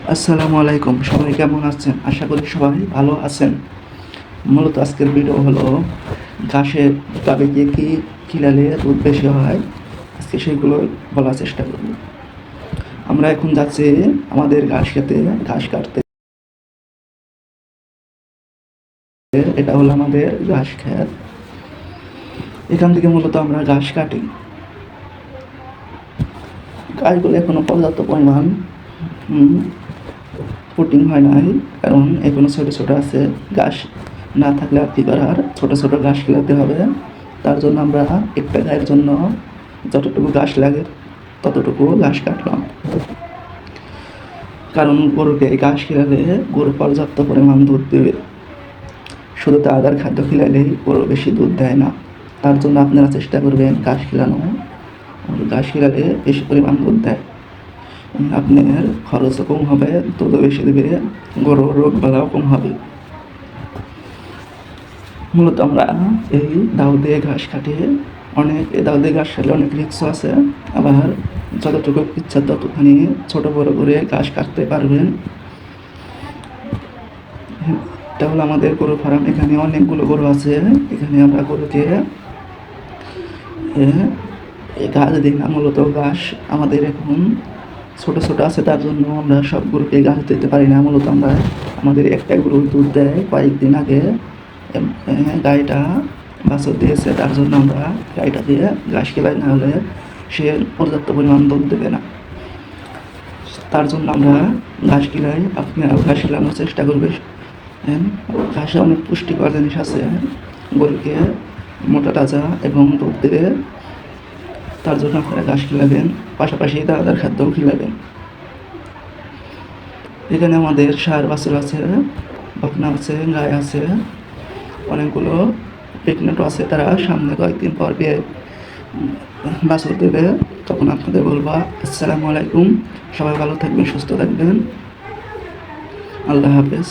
আসসালামু আলাইকুম, সবাই কেমন আছেন? আশা করি সবাই ভালো আছেন। মূলত আজকের ভিডিও হলো ঘাসের গাভীকে কি খিলালে দুধ বেশি হয়, আজকে সেগুলো বলার চেষ্টা করব। আমরা এখন যাচ্ছি আমাদের ঘাস খেতে, ঘাস কাটতে। এটা হলো আমাদের ঘাস ক্ষেত। এখান থেকে মূলত আমরা ঘাস কাটি। ঘাসগুলো এখনো পর্যাপ্ত পরিমাণ প্রোটিন হয় নাই, কারণ এখনো ছোটো ছোটো আছে। ঘাস না থাকলে আর কি করার, ছোটো ছোটো ঘাস খেলাতে হবে। তার জন্য আমরা একটা গায়ের জন্য যতটুকু ঘাস লাগে ততটুকু ঘাস কাটলাম। কারণ গরুকে ঘাস খেলালে গরু পর্যাপ্ত পরিমাণ দুধ দেবে। শুধু তাদের খাদ্য খেলালেই গরু বেশি দুধ দেয় না। তার জন্য আপনারা চেষ্টা করবেন ঘাস খেলানো। ঘাস খেলালে বেশি পরিমাণ দুধ দেয়, আপনার খরচও কম হবে, দুধও বেশি দেবে, গরুর রোগ বালাও কম হবে। মূলত আমরা এই দাও দিয়ে ঘাস কাটিয়ে এই দাও দিয়ে ঘাস কাটলে অনেক রিক্সও আছে। আবার যতটুকু ইচ্ছা ততখানি ছোটো বড়ো করে ঘাস কাটতে পারবেন। এটা হলো আমাদের গরু ফার্ম। এখানে অনেকগুলো গরু আছে। এখানে আমরা গরুকে ঘাস দিই না। মূলত ঘাস আমাদের এখন ছোটো ছোটো আছে, তার জন্য আমরা সব গরুকে ঘাস দিতে পারি না। মূলত আমরা আমাদের একটা গরু দুধ দেয় কয়েকদিন আগে, গাইটা বাছুর দিয়েছে, তার জন্য আমরা গাইটা দিয়ে ঘাস খেলাই, না হলে সে পর্যাপ্ত পরিমাণ দুধ দেবে না। তার জন্য আমরা ঘাস খিলাই। আপনারা ঘাস খিলানোর চেষ্টা করবে। ঘাসে অনেক পুষ্টিকর জিনিস আছে, গরুকে মোটা তাজা এবং দুধ দেবে। তার জন্য আপনারা ঘাস খিলাবেন, পাশাপাশি দানাদার খাদ্যও খিলাবেন। এখানে আমাদের ষাঁড় বাছুর আছে, বকনা আছে, গাই আছে, অনেকগুলো প্রেগনেন্টও আছে। তারা সামনে কয়েকদিন পর বিয়ে বাছুর দেবে, তখন আপনাদের বলবা। আসসালামু আলাইকুম, সবাই ভালো থাকবেন, সুস্থ থাকবেন, আল্লাহ হাফেজ।